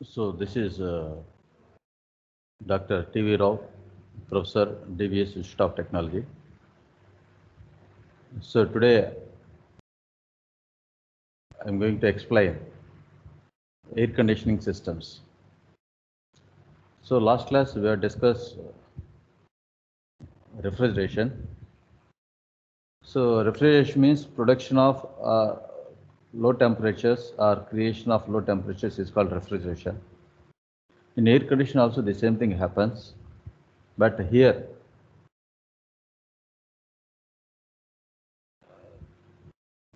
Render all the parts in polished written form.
So this is Dr. T.V. Rao, Professor, DVS Institute of Technology. So today I'm going to explain air conditioning systems. So last class we have discussed refrigeration. So refrigeration means production of low temperatures or creation of low temperatures is called refrigeration. In air conditioning also the same thing happens, but here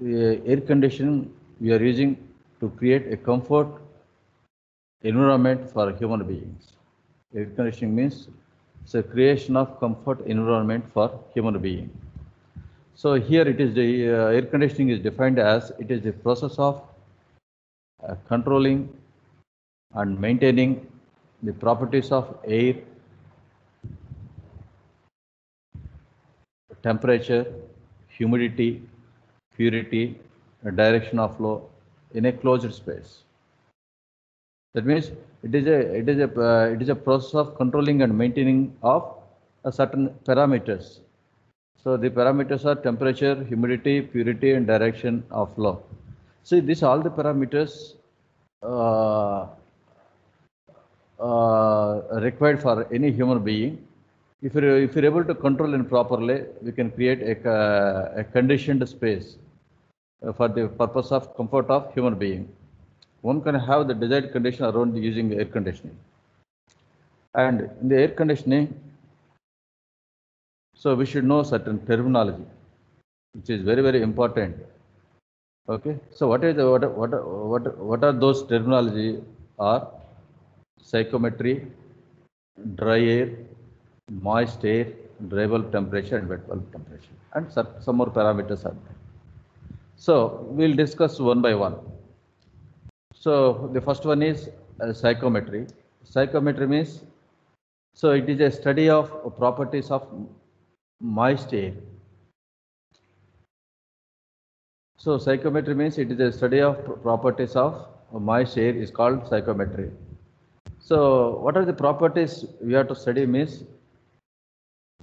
air conditioning we are using to create a comfort environment for human beings. Air conditioning means it's a creation of comfort environment for human being. So here it is the air conditioning is defined as it is the process of controlling and maintaining the properties of air, temperature, humidity, purity, direction of flow in a closed space. That means it is a process of controlling and maintaining of a certain parameters. So the parameters are temperature, humidity, purity, and direction of flow. See, these all the parameters required for any human being. If you're able to control it properly, we can create a conditioned space for the purpose of comfort of human being. One can have the desired condition around using air conditioning. And in the air conditioning, so we should know certain terminology, which is very, very important. Okay, so what are those terminology are psychometry, dry air, moist air, dry bulb temperature, and wet bulb temperature, and some more parameters are there. So we'll discuss one by one. So the first one is psychometry. Psychometry means, so it is a study of properties of moist air. So psychometry means it is a study of properties of moist air is called psychometry. So what are the properties we have to study means,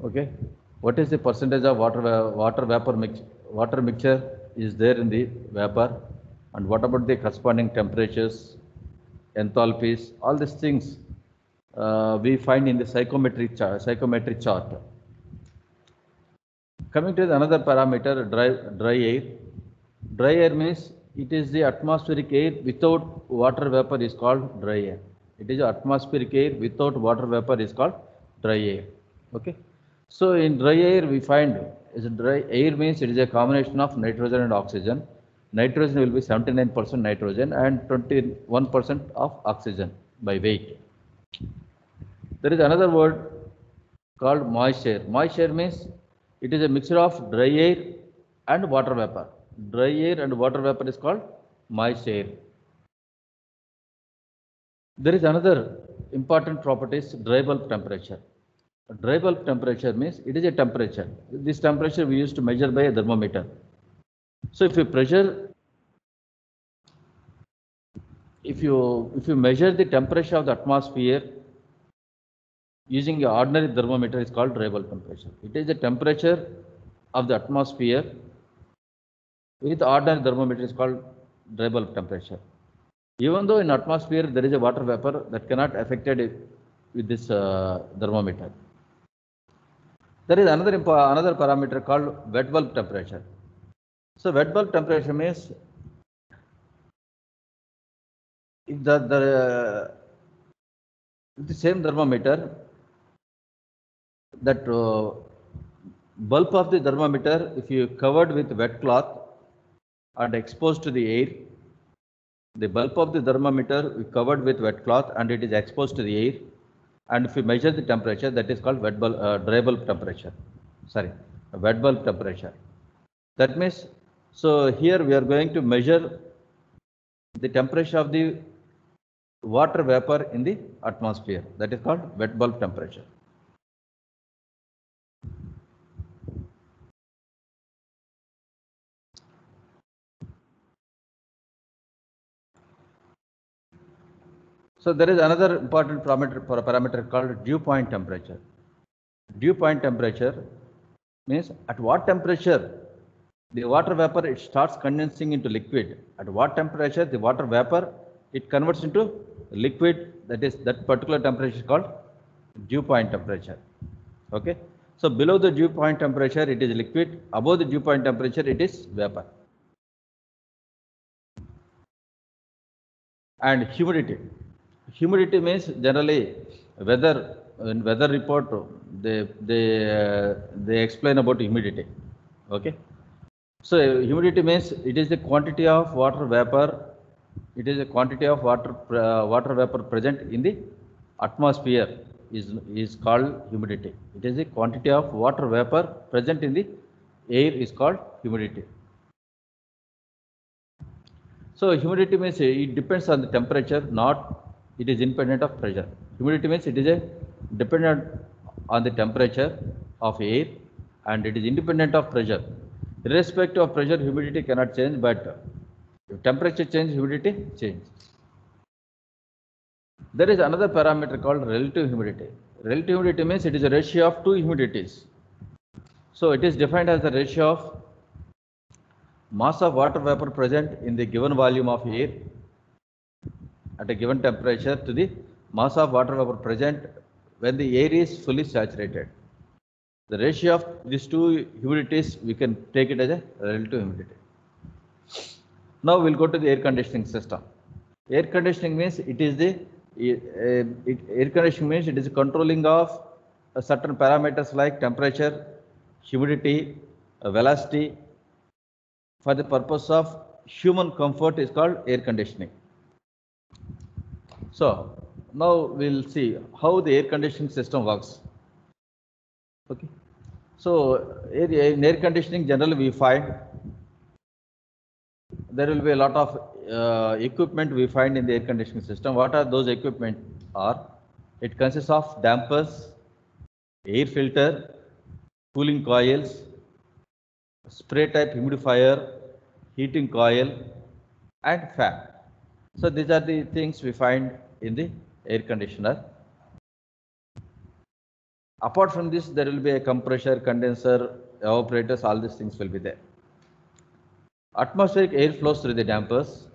okay, what is the percentage of water mixture is there in the vapor, and what about the corresponding temperatures, enthalpies, all these things we find in the psychometric chart. Coming to another parameter, dry air. Dry air means it is the atmospheric air without water vapor is called dry air. It is atmospheric air without water vapor is called dry air. Okay. So in dry air we find is dry air means it is a combination of nitrogen and oxygen. Nitrogen will be 79% nitrogen and 21% of oxygen by weight. There is another word called moist air. Moist air means it is a mixture of dry air and water vapor. Dry air and water vapor is called moist air. There is another important property is dry bulb temperature. Dry bulb temperature means it is a temperature. This temperature we used to measure by a thermometer. So if you measure the temperature of the atmosphere using an ordinary thermometer is called dry bulb temperature. It is the temperature of the atmosphere with ordinary thermometer is called dry bulb temperature. Even though in atmosphere there is a water vapor that cannot affected with this thermometer. There is another parameter called wet bulb temperature. So wet bulb temperature means if the same thermometer, that bulb of the thermometer, if you covered with wet cloth and exposed to the air, the bulb of the thermometer covered with wet cloth and it is exposed to the air, and if you measure the temperature, that is called dry bulb temperature. Sorry, wet bulb temperature. That means, so here we are going to measure the temperature of the water vapor in the atmosphere. That is called wet bulb temperature. So there is another important parameter called dew point temperature. Dew point temperature means at what temperature the water vapor it starts condensing into liquid. At what temperature the water vapor it converts into liquid, that particular temperature is called dew point temperature. Okay. So below the dew point temperature it is liquid, above the dew point temperature it is vapor. And humidity. Humidity means generally weather, in weather report they explain about humidity. Okay. So humidity means it is the quantity of water vapor. It is a quantity of water vapor present in the atmosphere is called humidity. It is the quantity of water vapor present in the air is called humidity. So humidity means it depends on the temperature, not it is independent of pressure. Humidity means it is a dependent on the temperature of air and it is independent of pressure. Irrespective of pressure, humidity cannot change, but if temperature change, humidity change. There is another parameter called relative humidity. Relative humidity means it is a ratio of two humidities. So it is defined as the ratio of mass of water vapor present in the given volume of air at a given temperature to the mass of water vapor present when the air is fully saturated. The ratio of these two humidities, we can take it as a relative humidity. Now we'll go to the air conditioning system. Air conditioning means it is the air conditioning means it is controlling of certain parameters like temperature, humidity, velocity. For the purpose of human comfort is called air conditioning. So now we'll see how the air conditioning system works. Okay. So in air conditioning generally we find there will be a lot of equipment we find in the air conditioning system. What are those equipment are? It consists of dampers, air filter, cooling coils, spray type humidifier, heating coil and fan. So these are the things we find in the air conditioner. Apart from this, there will be a compressor, condenser, evaporators, all these things will be there. Atmospheric air flows through the dampers.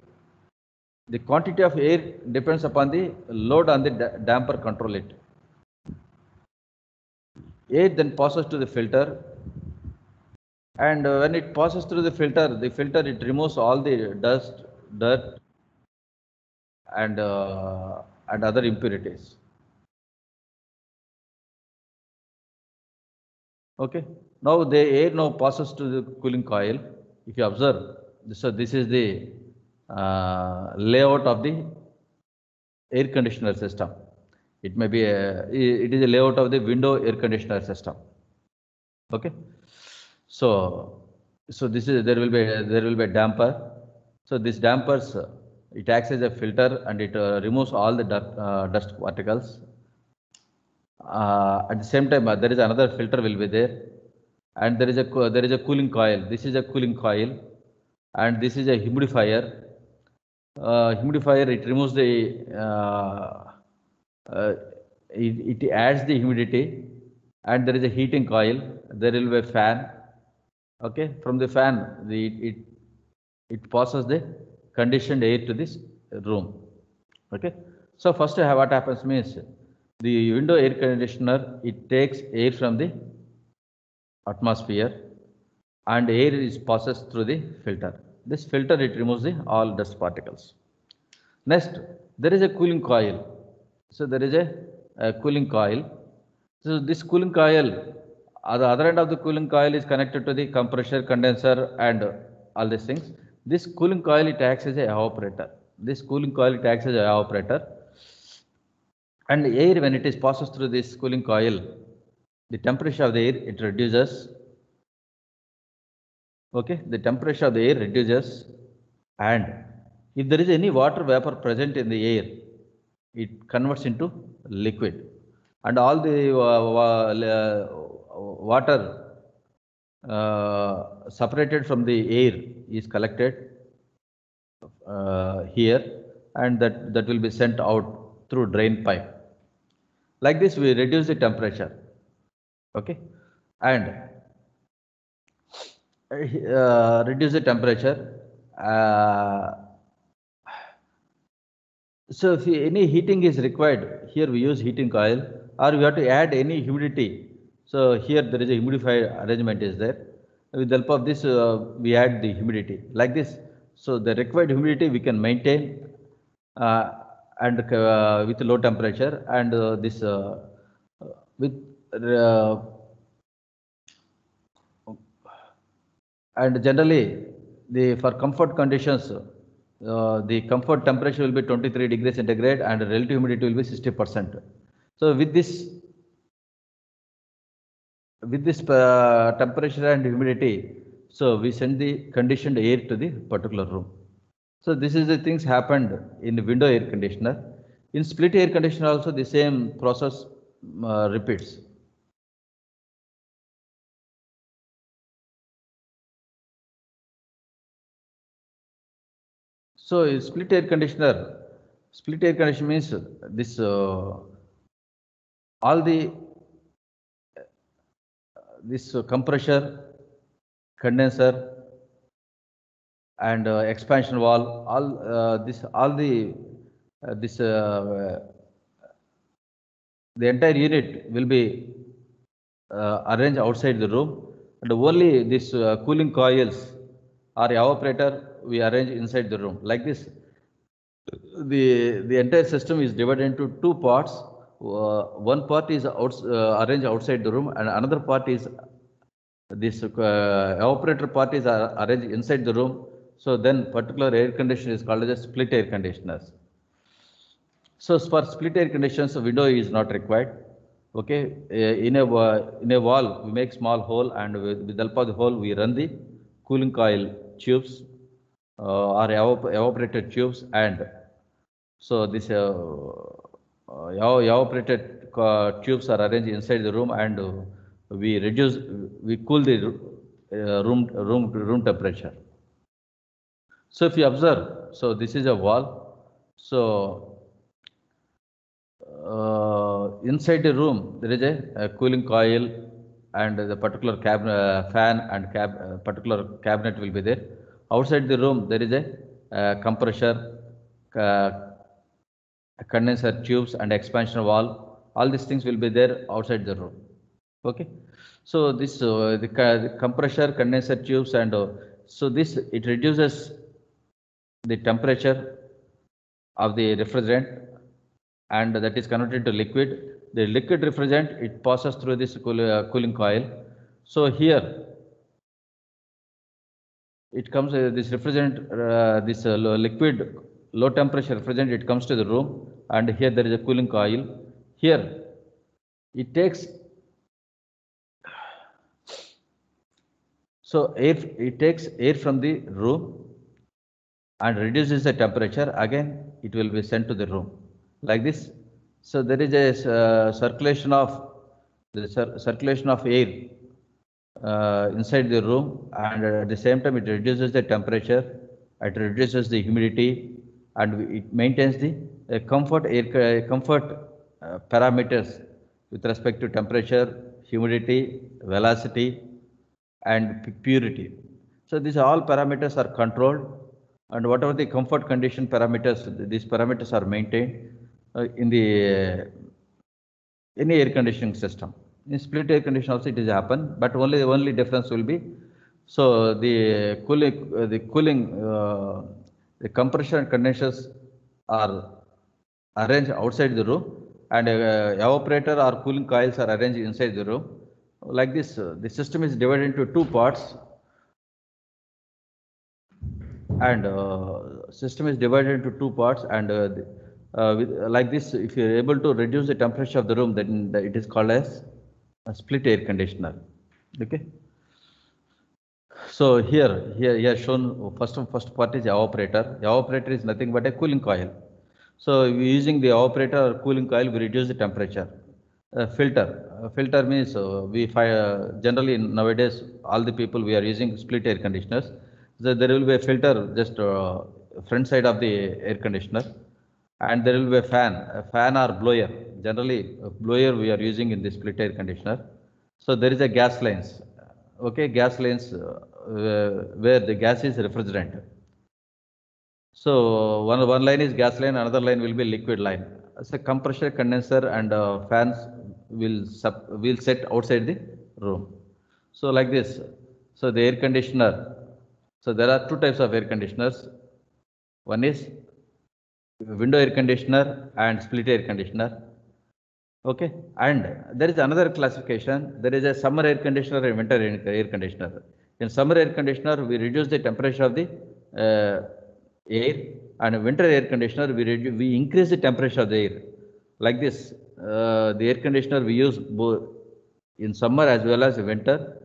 The quantity of air depends upon the load on the damper control it. Air then passes to the filter, and when it passes through the filter it removes all the dust, dirt and other impurities. Okay. Now the air now passes to the cooling coil. If you observe, so this is the layout of the air conditioner system. It may be it is a layout of the window air conditioner system. Okay. So this is there will be a damper. So this dampers it acts as a filter and it removes all the dust particles. At the same time, there is another filter will be there, and there is a cooling coil. This is a cooling coil, and this is a humidifier. Humidifier it removes the it adds the humidity, and there is a heating coil. There will be a fan. Okay, from the fan it passes the conditioned air to this room. Okay, so first what happens means the window air conditioner it takes air from the atmosphere and air is passes through the filter. This filter it removes the all dust particles. Next, there is a cooling coil. So there is a cooling coil. So this cooling coil, at the other end of the cooling coil is connected to the compressor, condenser, and all these things. This cooling coil it acts as a evaporator. This cooling coil it acts as an evaporator. And air when it is passes through this cooling coil, the temperature of the air it reduces. Okay, the temperature of the air reduces, and if there is any water vapor present in the air, it converts into liquid, and all the water separated from the air is collected here, and that will be sent out through drain pipe. Like this, we reduce the temperature. Okay, and reduce the temperature. So if any heating is required, here we use heating coil, or we have to add any humidity. So here there is a humidifier arrangement is there. With the help of this, we add the humidity like this. So the required humidity we can maintain and with low temperature, and this with and generally for comfort conditions, the comfort temperature will be 23 degrees centigrade and relative humidity will be 60%. So with this temperature and humidity, so we send the conditioned air to the particular room. So this is the things happened in the window air conditioner. In split air conditioner also the same process repeats. So split air conditioner means this all the this compressor, condenser, and expansion valve, the entire unit will be arranged outside the room, and only this cooling coils or evaporator we arrange inside the room. Like this, the entire system is divided into two parts. One part is arranged outside the room, and another part is this evaporator part is arranged inside the room. So then particular air conditioner is called as split air conditioners. So for split air conditioners, a window is not required. Okay, in a wall we make small hole, and with the help of the hole we run the cooling coil tubes or evaporated tubes, and so this evaporated tubes are arranged inside the room, and we cool the room temperature. So if you observe, so this is a wall. So inside the room there is a cooling coil, and the particular fan and particular cabinet will be there. Outside the room there is a compressor, condenser tubes, and expansion valve. All these things will be there outside the room. Okay, so this the compressor, condenser tubes, and so this it reduces the temperature of the refrigerant, and that is converted to liquid. The liquid refrigerant, it passes through this cooling coil. So here it comes this refrigerant, this liquid low temperature refrigerant, it comes to the room, and here there is a cooling coil. Here it takes, so it takes air from the room and reduces the temperature. Again it will be sent to the room like this. So there is a circulation of air inside the room, and at the same time it reduces the temperature, it reduces the humidity, and it maintains the comfort parameters with respect to temperature, humidity, velocity, and purity. So these all parameters are controlled, and whatever the comfort condition parameters, these parameters are maintained in the any air conditioning system. In split air conditioner also it is happen, but only difference will be, so the compressor and condensers are arranged outside the room, and evaporator or cooling coils are arranged inside the room. Like this, the system is divided into two parts, and like this, if you are able to reduce the temperature of the room, then it is called as a split air conditioner. Okay. So here shown first part is evaporator. Evaporator is nothing but a cooling coil. So using the evaporator or cooling coil, we reduce the temperature. Filter means we generally nowadays all the people we are using split air conditioners. So there will be a filter just front side of the air conditioner. and there will be a fan or blower. Generally, a blower we are using in the split air conditioner. So there is a gas lines, okay, gas lines where the gas is refrigerant. So one line is gas line, another line will be liquid line. So compressor, condenser, and fans will set outside the room. So like this. So the air conditioner. So there are two types of air conditioners. One is window air conditioner and split air conditioner. Okay, and there is another classification. There is a summer air conditioner and winter air conditioner. In summer air conditioner, we reduce the temperature of the air, and winter air conditioner we increase the temperature of the air. Like this, the air conditioner we use both in summer as well as winter,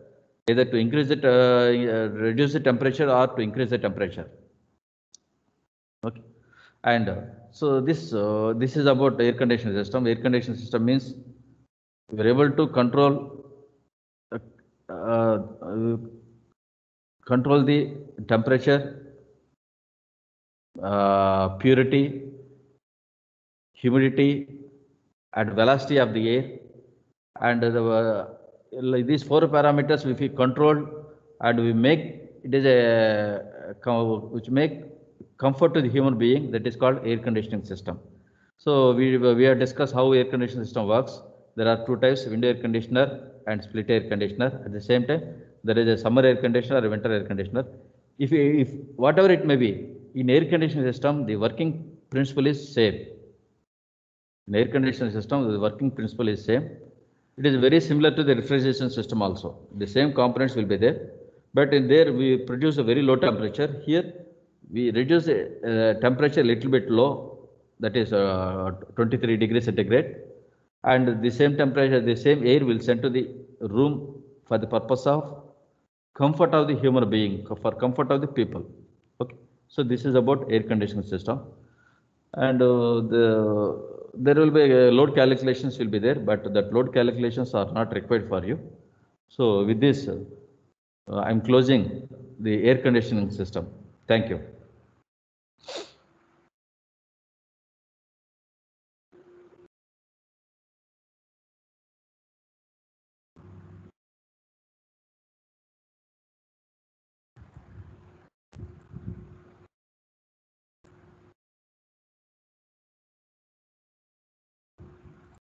either to increase it, reduce the temperature, or to increase the temperature. Okay, and so this is about air conditioning system. Air conditioning system means we are able to control the temperature, purity, humidity, and velocity of the air, and these four parameters if we control and we make it is which make comfort to the human being, that is called air conditioning system. So we have discussed how air conditioning system works. There are two types: window air conditioner and split air conditioner. At the same time, there is a summer air conditioner or a winter air conditioner. If whatever it may be, in air conditioning system, the working principle is same. In air conditioning system, the working principle is same. It is very similar to the refrigeration system also. The same components will be there, but in there we produce a very low temperature. Here we reduce the temperature a little bit low, that is 23 degrees centigrade, and the same temperature, the same air will send to the room for the purpose of comfort of the human being, for comfort of the people. Okay, so this is about air conditioning system, and there will be load calculations will be there, but that load calculations are not required for you. So with this, I'm closing the air conditioning system. Thank you.